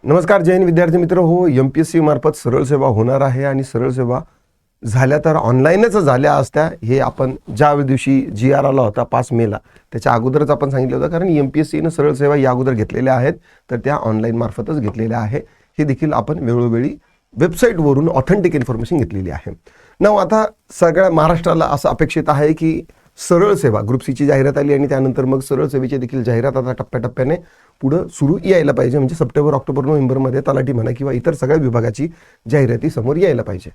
नमस्कार जैन विद्यार्थी मित्र हो, MPSC मार्फत सरळ सेवा होणार आहे आणि सरळ सेवा झाल्या तर ऑनलाईनच झाल्या असत्या. हे आपण ज्या दिवशी GR आला होता 5 मेला त्याच्या अगोदरच आपण सांगितलं होतं, कारण MPSCनं सरळ सेवा या अगोदर घेतलेल्या आहेत तर त्या ऑनलाईन मार्फतच घेतलेल्या आहे. हे देखील आपण वेळोवेळी वेबसाईटवरून ऑथेंटिक इन्फॉर्मेशन घेतलेली आहे. आता सगळ्या महाराष्ट्राला असं अपेक्षित आहे की सरळ सेवा ग्रुप सीची जाहिरात आली आणि त्यानंतर मग सरळ सेवेची देखील जाहिरात आता टप्प्याटप्प्याने पुढं सुरू यायला पाहिजे. म्हणजे सप्टेंबर, ऑक्टोबर, नोव्हेंबरमध्ये तलाठी म्हणा किंवा इतर सगळ्या विभागाची जाहिराती समोर यायला पाहिजे.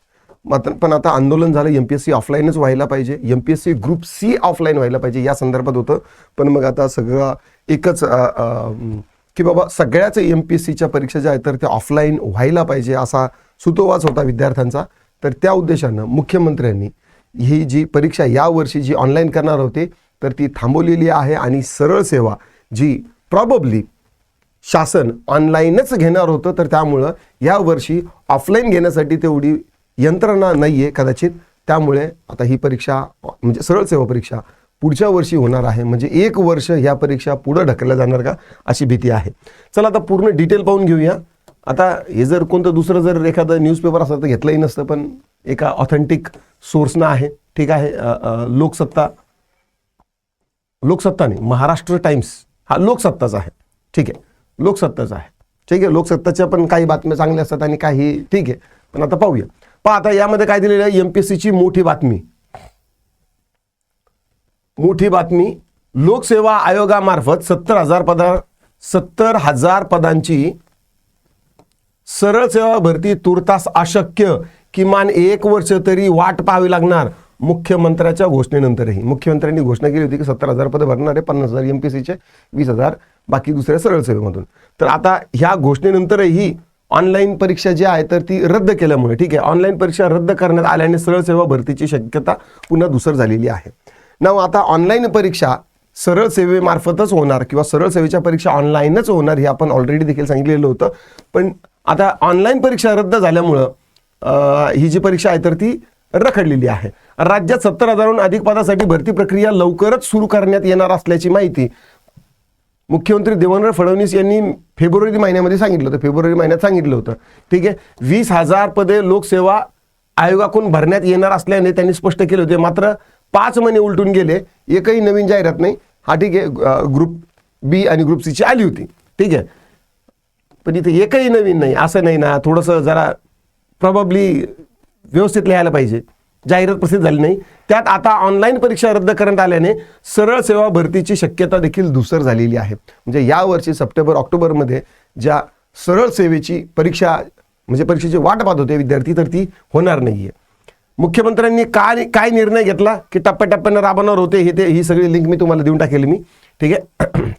पण आता आंदोलन झालं, MPSC ऑफलाईनच व्हायला पाहिजे, MPSC ग्रुप सी ऑफलाईन व्हायला पाहिजे या संदर्भात होतं. पण मग आता सगळं एकच की बाबा सगळ्याच MPSCच्या परीक्षा ज्या आहेत तर त्या ऑफलाईन व्हायला पाहिजे असा सुतोवाच होता विद्यार्थ्यांचा. तर त्या उद्देशानं मुख्यमंत्र्यांनी ही जी परीक्षा यावर्षी जी ऑनलाईन करणार होते तर ती थांबवलेली आहे आणि सरळ सेवा जी प्रॉबब्ली शासन ऑनलाईनच घेणार होतं तर त्यामुळं यावर्षी ऑफलाईन घेण्यासाठी तेवढी यंत्रणा नाही आहे कदाचित. त्यामुळे आता ही परीक्षा म्हणजे सरळ सेवा परीक्षा पुढच्या वर्षी होणार आहे. म्हणजे 1 वर्ष ह्या परीक्षा पुढं ढकलल्या जाणार का अशी भीती आहे. चला आता पूर्ण डिटेल पाहून घेऊया. आता हे जर कोणतं दुसरं जर एखादं न्यूजपेपर असतं तर घेतलंही नसतं, पण एका ऑथेंटिक सोर्सनं आहे. ठीक आहे, लोकसत्ता नाही, महाराष्ट्र टाइम्स हा लोकसत्ताच आहे. ठीक आहे, लोकसत्ताच आहे. ठीक आहे, लोकसत्ताच्या पण काही बातम्या चांगल्या असतात आणि काही ठीक आहे. पण आता पाहूया. आता यामध्ये काय दिलेलं आहे, MPSCची मोठी बातमी लोकसेवा आयोगामार्फत 70,000 पदांची सरळ सेवा भरती तुर्तास अशक्य, किमान 1 वर्ष तरी वाट पाहावी लागणार. मुख्यमंत्र्याच्या घोषणेनंतरही मुख्यमंत्र्यांनी घोषणा केली होती की 70,000 पदं भरणार आहे, 50,000 MPSCचे, 20,000 बाकी दुसऱ्या सरळ सेवेमधून. तर आता ह्या घोषणेनंतरही ऑनलाईन परीक्षा जी आहे तर ती रद्द केल्यामुळे ठीक आहे, ऑनलाईन परीक्षा रद्द करण्यात आल्याने सरळ सेवा भरतीची शक्यता पुन्हा धूसर झालेली आहे. आता ऑनलाईन परीक्षा सरळ सेवेमार्फतच होणार किंवा सरळ सेवेच्या परीक्षा ऑनलाईनच होणार हे आपण ऑलरेडी देखील सांगितलेलं होतं. पण आता ऑनलाईन परीक्षा रद्द झाल्यामुळं ही जी परीक्षा आहे तर ती रखडलेली आहे. राज्यात 70,000हून अधिक पदासाठी भरती प्रक्रिया लवकरच सुरू करण्यात येणार असल्याची माहिती मुख्यमंत्री देवेंद्र फडणवीस यांनी फेब्रुवारी महिन्यामध्ये सांगितलं होतं. फेब्रुवारी महिन्यात सांगितलं होतं. ठीक आहे, 20,000 पदे लोकसेवा आयोगाकडून भरण्यात येणार असल्याने त्यांनी स्पष्ट केले होते. मात्र 5 महिने उलटून गेले, एकही नवीन जाहिरात नाही. हा ठीक आहे, ग्रुप बी आणि ग्रुप सीची आली होती. ठीक आहे, पण इथे एकही नवीन नाही. असं नाही ना, थोडंसं जरा प्रॉबब्ली व्यवस्थित लिहायला पाहिजे. जाहिरात प्रसिद्ध झाली नाही. त्यात आता ऑनलाईन परीक्षा रद्द करण्यात आल्याने सरळ सेवा भरतीची शक्यता देखील धूसर झालेली आहे. म्हणजे यावर्षी सप्टेंबर, ऑक्टोबरमध्ये ज्या सरळ सेवेची परीक्षा म्हणजे परीक्षेची वाट पाहत होते विद्यार्थी तर ती होणार नाहीये. मुख्यमंत्र्यांनी काय निर्णय घेतला की टप्प्याटप्प्यानं राबवणार होते ही सगळी लिंक मी तुम्हाला देऊन टाकेल मी. ठीक आहे,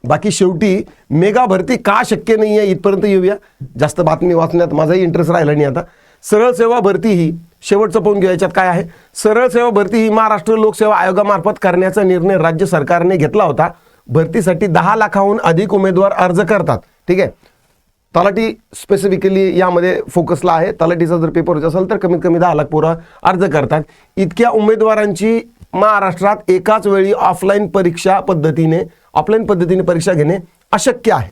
बाकी शेवटी मेगा भरती का शक्य नाही आहे इथपर्यंत येऊया. जास्त बातमी वाचण्यात माझाही इंटरेस्ट राहिला नाही. आता सरळ सेवा भरती ही शेवटचं पाहून घ्या. याच्यात काय आहे, सरळ सेवा भरती ही महाराष्ट्र लोकसेवा आयोगामार्फत करण्याचा निर्णय राज्य सरकारने घेतला होता. भरतीसाठी 10 लाखाहून अधिक उमेदवार अर्ज करतात. ठीक आहे, तलाठी स्पेसिफिकली यामध्ये फोकसला आहे. तलाठीचा जर पेपर होत असेल तर कमीत कमी 10 लाख पोरं अर्ज करतात. इतक्या उमेदवारांची महाराष्ट्रात एकाच वेळी ऑफलाईन पद्धतीने परीक्षा घेणे अशक्य आहे.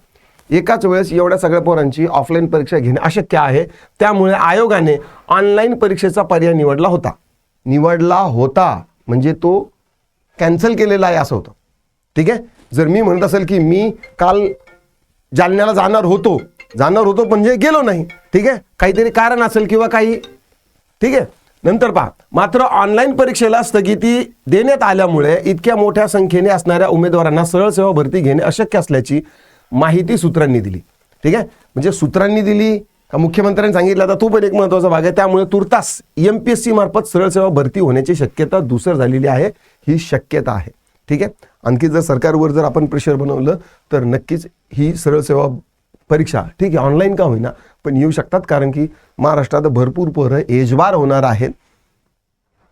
एकाच वेळेस एवढ्या सगळ्या पोरांची ऑफलाईन परीक्षा घेणे अशक्य आहे. त्यामुळे आयोगाने ऑनलाईन परीक्षेचा पर्याय निवडला होता म्हणजे तो कॅन्सल केलेला आहे असं होतं. ठीक आहे, जर मी म्हणत असेल की मी काल जालन्याला जाणार होतो म्हणजे गेलो नाही. ठीक आहे, काहीतरी कारण असेल किंवा काही. ठीक आहे, नंतर पहा. मात्र ऑनलाईन परीक्षेला स्थगिती देण्यात आल्यामुळे इतक्या मोठ्या संख्येने असणाऱ्या उमेदवारांना सरळ सेवा भरती घेणे अशक्य असल्याची माहिती सूत्रांनी दिली. ठीक आहे, म्हणजे सूत्रांनी दिली का मुख्यमंत्र्यांनी सांगितलं, आता तो पण एक महत्त्वाचा भाग आहे. त्यामुळे तुर्तास MPSC मार्फत सरळ सेवा भरती होण्याची शक्यता धूसर झालेली आहे. ही शक्यता आहे. ठीक आहे, आणखी जर सरकारवर जर आपण प्रेशर बनवलं तर नक्कीच ही सरळ सेवा परीक्षा ठीक आहे ऑनलाईन का होईना पण येऊ शकतात. कारण की महाराष्ट्रात भरपूर पोरं एजबार होणार आहेत,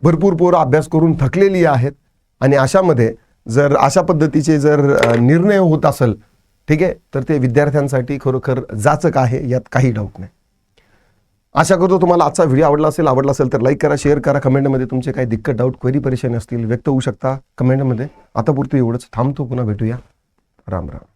भरपूर पोरं अभ्यास करून थकलेली आहेत आणि अशामध्ये जर अशा पद्धतीचे जर निर्णय होत असेल ठीक आहे तर ते विद्यार्थ्यांसाठी खरोखर जाचक आहे, यात काही डाऊट नाही. आशा करतो तुम्हाला आजचा व्हिडिओ आवडला असेल तर लाईक करा, शेअर करा. कमेंटमध्ये तुमचे काही दिक्कत, डाऊट, क्वेरी, परेशानी असतील व्यक्त होऊ शकता कमेंटमध्ये. आता पुरतं एवढंच, थांबतो, पुन्हा भेटूया. राम राम.